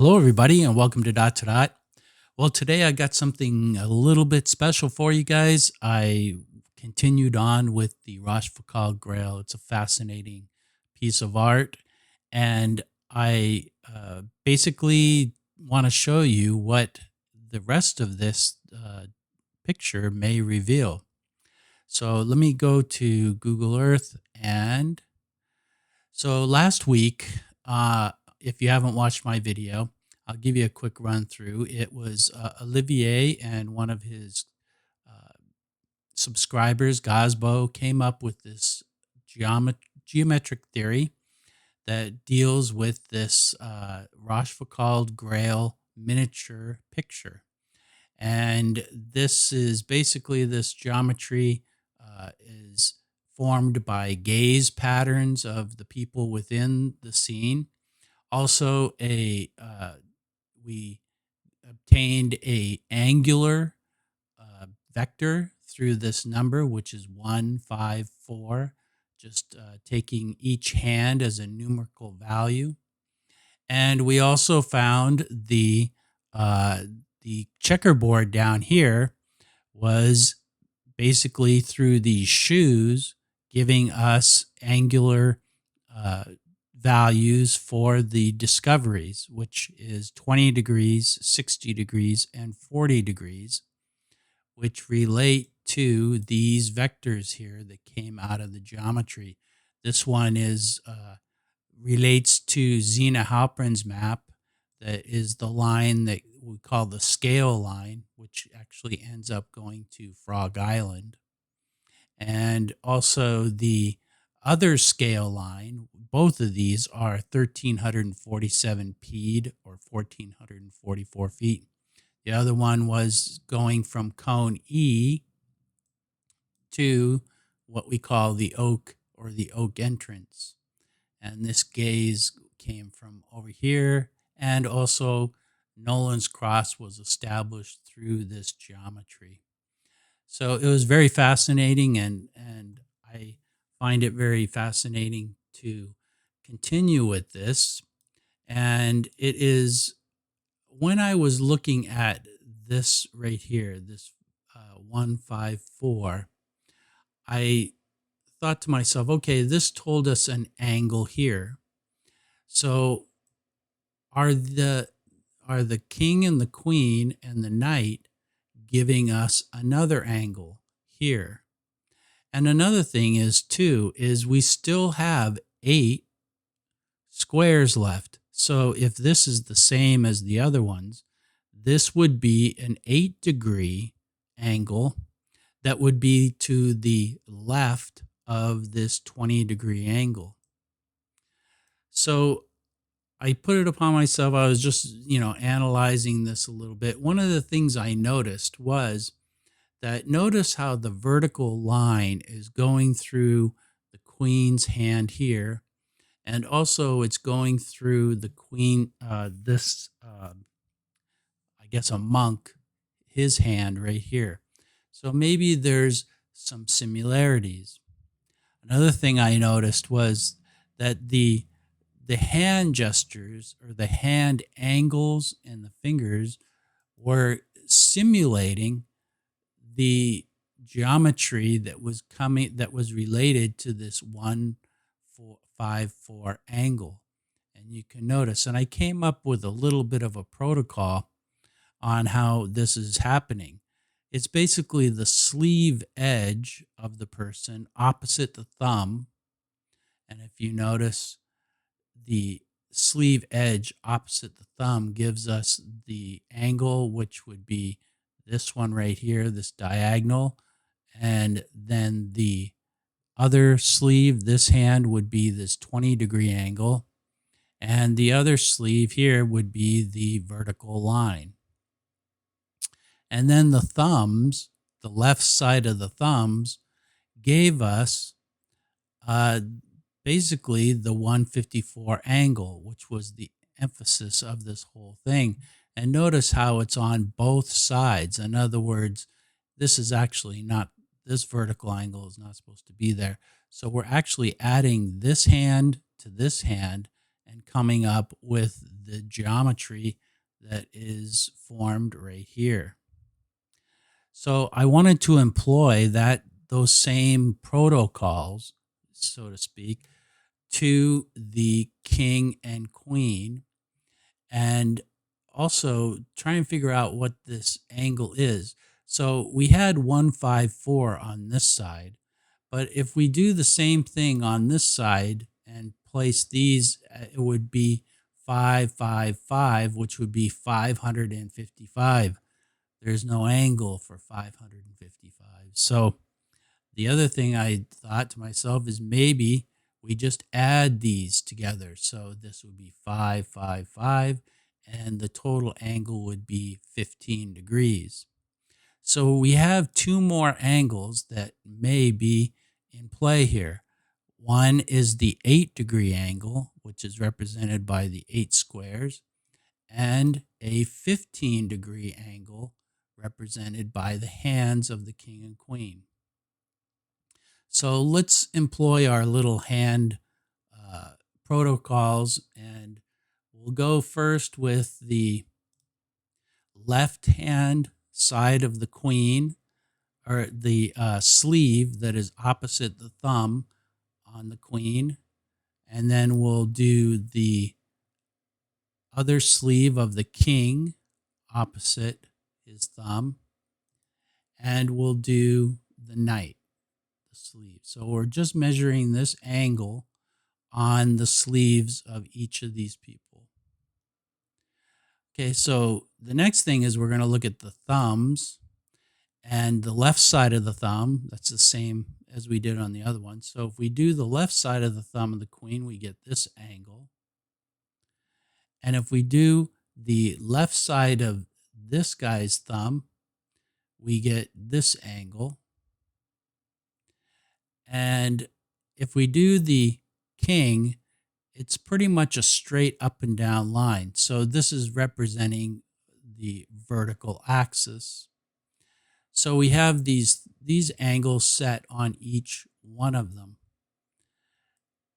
Hello, everybody, and welcome to Dot to Dot. Well, today I got something a little bit special for you guys. I continued on with the Rochefoucauld Grail. It's a fascinating piece of art, and I basically want to show you what the rest of this picture may reveal. So let me go to Google Earth. And so last week, if you haven't watched my video, I'll give you a quick run through. It was Olivier and one of his uh, subscribers, Gazbo, came up with this geometric theory that deals with this Rochefoucauld Grail miniature picture. And this is basically this geometry is formed by gaze patterns of the people within the scene. Also, a we obtained a angular vector through this number, which is 154, just taking each hand as a numerical value. And we also found the checkerboard down here was basically through these shoes giving us angular uh, values for the discoveries, which is 20 degrees, 60 degrees, and 40 degrees, which relate to these vectors here that came out of the geometry. This one is relates to Zena Halpern's map. That is the line that we call the scale line, which actually ends up going to Frog Island. And also the other scale line, both of these are 1,347 peed or 1,444 feet. The other one was going from cone E to what we call the oak or the oak entrance. And this gaze came from over here. And also Nolan's cross was established through this geometry. So it was very fascinating, and I find it very fascinating to continue with this. And it is when I was looking at this right here, this 154, I thought to myself, okay, this told us an angle here. So are the king and the queen and the knight giving us another angle here? And another thing is too is we still have 8 squares left. So if this is the same as the other ones, this would be an 8-degree angle that would be to the left of this 20-degree angle. So I put it upon myself. I was just, analyzing this a little bit. One of the things I noticed was that notice how the vertical line is going through the queen's hand here. And also it's going through the queen, I guess a monk, his hand right here. So maybe there's some similarities. Another thing I noticed was that the hand gestures or the hand angles and the fingers were simulating the geometry that was related to this 154 angle. And you can notice, and I came up with a little bit of a protocol on how this is happening. It's basically the sleeve edge of the person opposite the thumb. And if you notice, the sleeve edge opposite the thumb gives us the angle, which would be this one right here, this diagonal. And then the other sleeve, this hand would be this 20-degree angle. And the other sleeve here would be the vertical line. And then the thumbs, the left side of the thumbs, gave us uh, basically the 154 angle, which was the emphasis of this whole thing. And notice how it's on both sides. In other words, this is actually not, this vertical angle is not supposed to be there. So we're actually adding this hand to this hand, and coming up with the geometry that is formed right here. So I wanted to employ those same protocols, so to speak, to the king and queen, and also try and figure out what this angle is. So we had 154 on this side, but if we do the same thing on this side and place these, it would be 555, which would be 555. There's no angle for 555. So the other thing I thought to myself is maybe we just add these together. So this would be 555, and the total angle would be 15 degrees. So we have two more angles that may be in play here. One is the 8-degree angle, which is represented by the 8 squares, and a 15-degree angle represented by the hands of the king and queen. So let's employ our little hand protocols, and we'll go first with the left hand side of the queen, or the sleeve that is opposite the thumb on the queen, and then we'll do the other sleeve of the king opposite his thumb, and we'll do the knight, the sleeve. So we're just measuring this angle on the sleeves of each of these people. Okay, so the next thing is we're going to look at the thumbs, and the left side of the thumb. That's the same as we did on the other one. So if we do the left side of the thumb of the queen, we get this angle. And if we do the left side of this guy's thumb, we get this angle. And if we do the king, it's pretty much a straight up and down line. So this is representing the vertical axis. So we have these angles set on each one of them.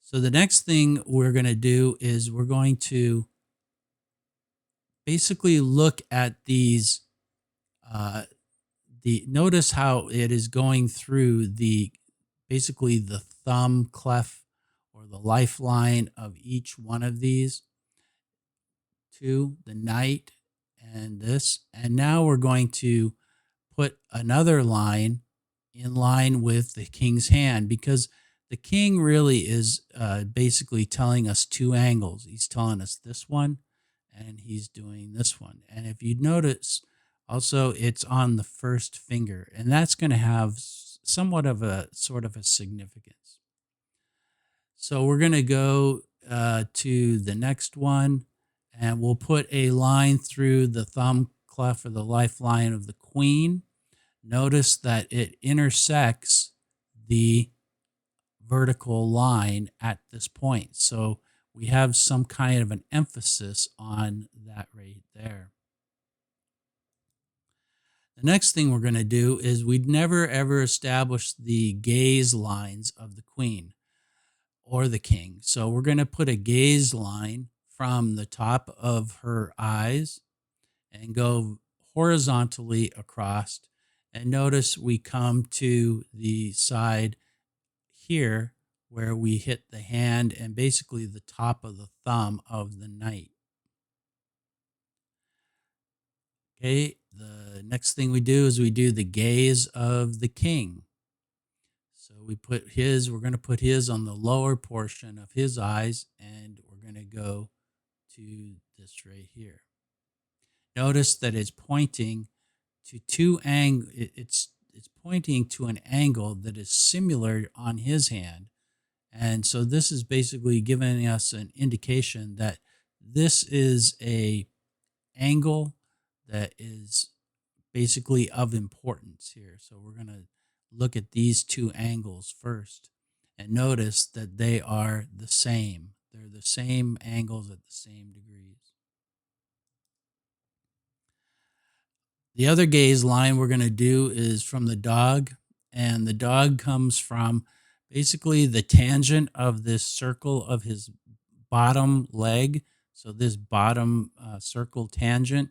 So the next thing we're going to do is we're going to basically look at these. Notice how it is going through basically the thumb clef or the lifeline of each one of these two, the knight and this. And now we're going to put another line in line with the king's hand, because the king really is basically telling us two angles. He's telling us this one, and he's doing this one. And if you notice, also it's on the first finger, and that's going to have somewhat of a sort of a significance. So we're going to go to the next one, and we'll put a line through the thumb clef or the lifeline of the queen. Notice that it intersects the vertical line at this point. So we have some kind of an emphasis on that right there. The next thing we're going to do is we'd never ever establish the gaze lines of the queen or the king. So we're going to put a gaze line from the top of her eyes and go horizontally across. And notice we come to the side here where we hit the hand and basically the top of the thumb of the knight. Okay, the next thing we do is we do the gaze of the king. So we're going to put his on the lower portion of his eyes, and we're going to go to this right here. Notice that it's pointing to it's pointing to an angle that is similar on his hand. And so this is basically giving us an indication that this is a angle that is basically of importance here. So we're going to look at these two angles first and notice that they are the same. They're the same angles at the same degrees. The other gaze line we're going to do is from the dog, and the dog comes from basically the tangent of this circle of his bottom leg, so this bottom circle tangent,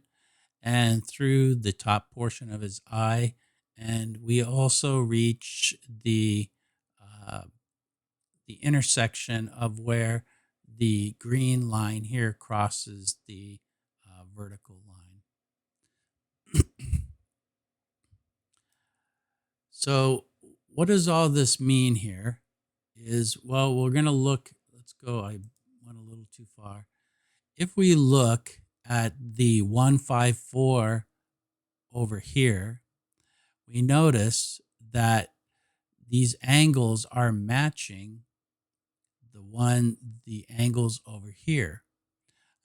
and through the top portion of his eye. And we also reach uh, the intersection of where the green line here crosses the vertical line. So what does all this mean here is, well, we're going to look, let's go, I went a little too far. If we look at the 154 over here, we notice that these angles are matching the angles over here.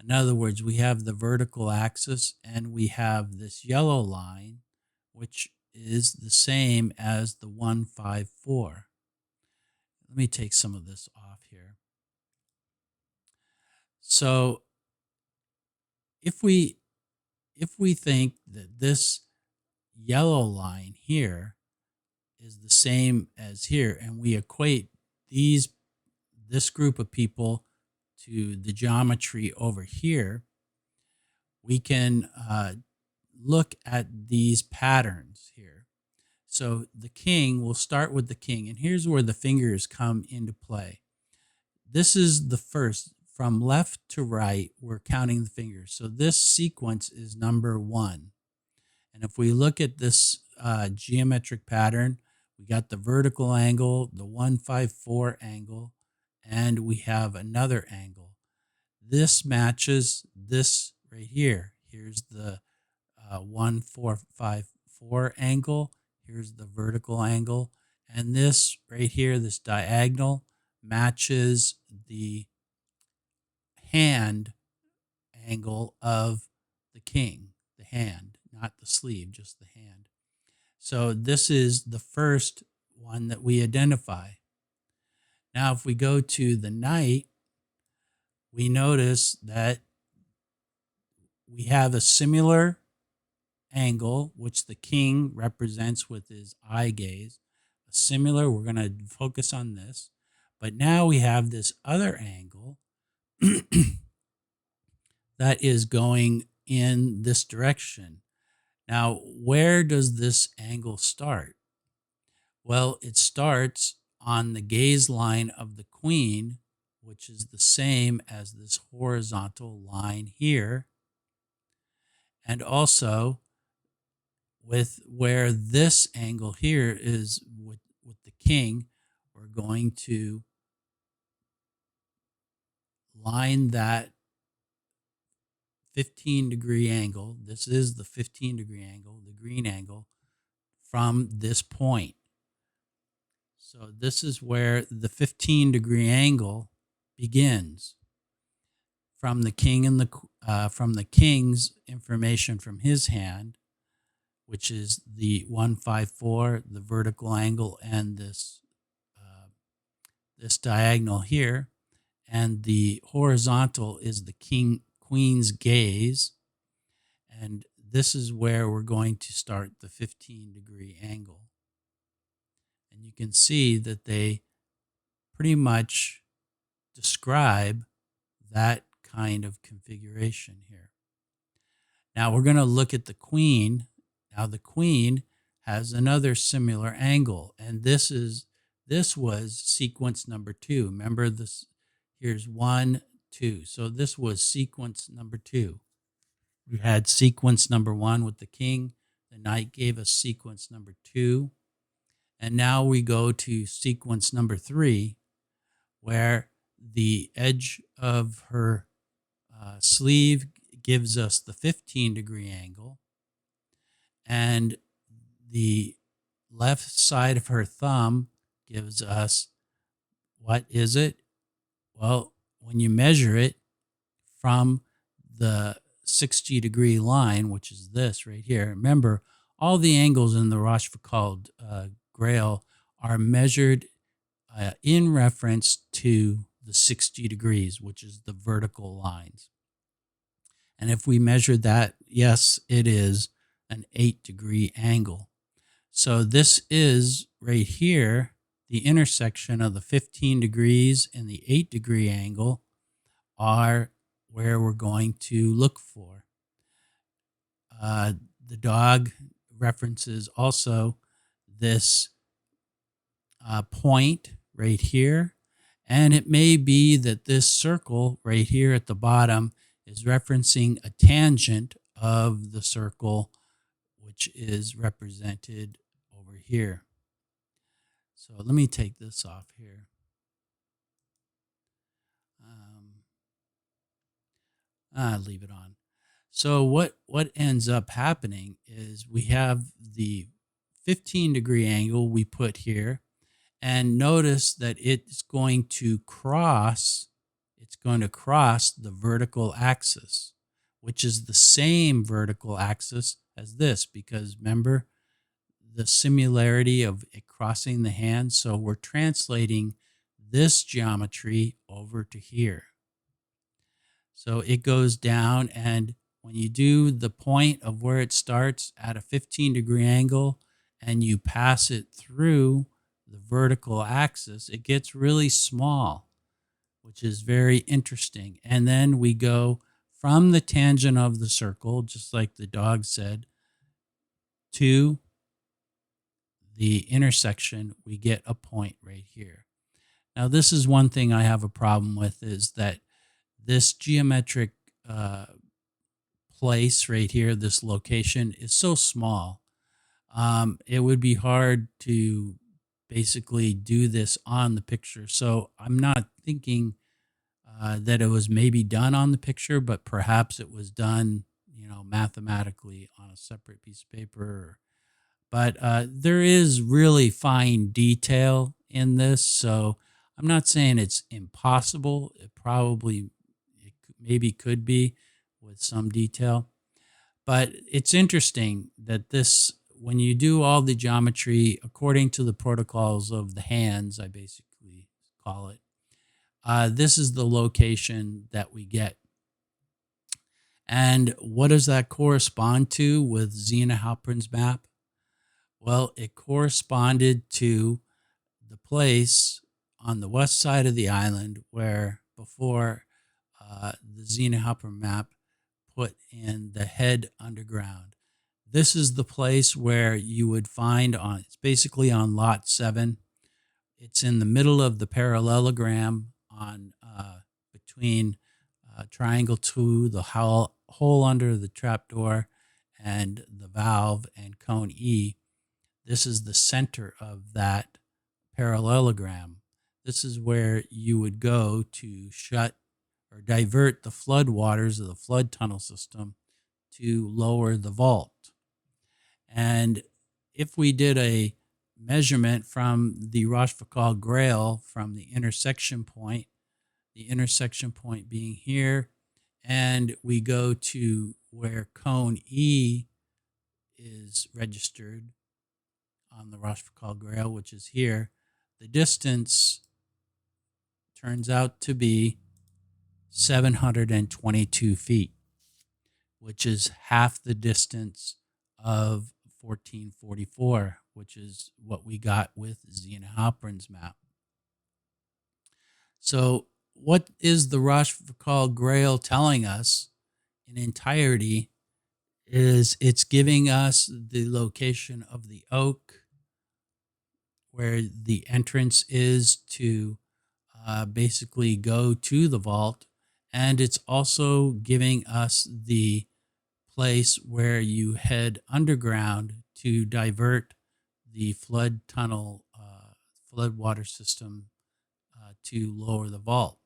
In other words, we have the vertical axis and we have this yellow line, which is the same as the 154. Let me take some of this off here. So if we think that this yellow line here is the same as here, and we equate this group of people to the geometry over here, we can look at these patterns here. So the king, we'll start with the king, and here's where the fingers come into play. This is the first. From left to right, we're counting the fingers. So this sequence is number 1. And if we look at this geometric pattern, we got the vertical angle, the 154 angle, and we have another angle. This matches this right here. Here's the 154 angle. Here's the vertical angle. And this right here, this diagonal, matches the hand angle of the king, the hand, not the sleeve, just the hand. So this is the first one that we identify. Now, if we go to the knight, we notice that we have a similar angle, which the king represents with his eye gaze. Similar, we're going to focus on this. But now we have this other angle that is going in this direction. Now, where does this angle start? Well, it starts on the gaze line of the queen, which is the same as this horizontal line here. And also with where this angle here is with the king, we're going to line that 15-degree angle. This is the 15-degree angle, the green angle, from this point. So this is where the 15-degree angle begins from the king and from the king's information from his hand, which is the 154, the vertical angle, and this diagonal here, and the horizontal is the queen's gaze, and this is where we're going to start the 15-degree angle. And you can see that they pretty much describe that kind of configuration here. Now we're going to look at the queen. Now the queen has another similar angle, and this was sequence number 2. Remember this? Here's 1, 2. So this was sequence number 2. We had sequence number 1 with the king. The knight gave us sequence number 2. And now we go to sequence number 3, where the edge of her sleeve gives us the 15-degree angle. And the left side of her thumb gives us, what is it? Well, when you measure it from the 60-degree line, which is this right here, remember, all the angles in the Rochefoucauld Grail are measured in reference to the 60 degrees, which is the vertical lines. And if we measure that, yes, it is an 8-degree angle. So this is right here, the intersection of the 15 degrees and the 8-degree angle are where we're going to look for. The dog references also this point right here. And it may be that this circle right here at the bottom is referencing a tangent of the circle, which is represented over here. So let me take this off here. Leave it on. So what ends up happening is we have the 15-degree angle we put here, and notice that it's going to cross the vertical axis, which is the same vertical axis as this, because remember the similarity of it crossing the hand. So we're translating this geometry over to here. So it goes down, and when you do the point of where it starts at a 15-degree angle and you pass it through the vertical axis, it gets really small, which is very interesting. And then we go from the tangent of the circle, just like the dog said, to the intersection, we get a point right here. Now, this is one thing I have a problem with, is that this geometric place right here, this location, is so small. It would be hard to basically do this on the picture. So I'm not thinking that it was maybe done on the picture, but perhaps it was done, mathematically on a separate piece of paper. But there is really fine detail in this, so I'm not saying it's impossible. It maybe could be with some detail. But it's interesting that when you do all the geometry according to the protocols of the hands, I basically call it, this is the location that we get. And what does that correspond to with Zena Halpern's map? Well, it corresponded to the place on the west side of the island where before the Zena Halpern map put in the head underground. This is the place where you would find it's basically on lot 7. It's in the middle of the parallelogram on between triangle 2, the hole under the trapdoor, and the valve and cone E. This is the center of that parallelogram. This is where you would go to shut or divert the flood waters of the flood tunnel system to lower the vault. And if we did a measurement from the Rochefoucauld Grail from the intersection point being here, and we go to where cone E is registered on the Rochefoucauld Grail, which is here, the distance turns out to be 722 feet, which is half the distance of 1444, which is what we got with Zena Halpern's map. So what is the Rochefoucauld Grail telling us in entirety is it's giving us the location of the oak, where the entrance is to basically go to the vault. And it's also giving us the place where you head underground to divert the flood tunnel, flood water system to lower the vault.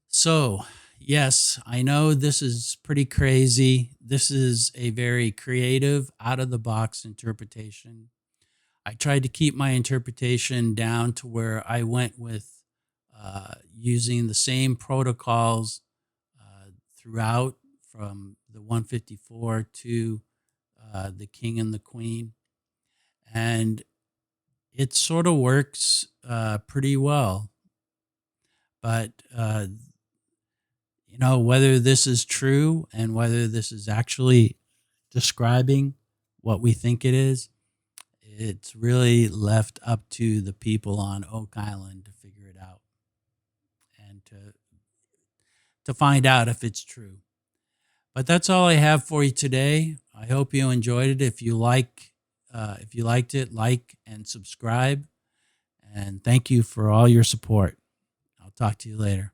So, yes, I know this is pretty crazy. This is a very creative, out of the box interpretation. I tried to keep my interpretation down to where I went with using the same protocols throughout, from the 154 to the king and the queen. And it sort of works pretty well. But, whether this is true and whether this is actually describing what we think it is, it's really left up to the people on Oak Island to figure it out and to to find out if it's true. But that's all I have for you today. I hope you enjoyed it. If you liked it, like and subscribe. And thank you for all your support. I'll talk to you later.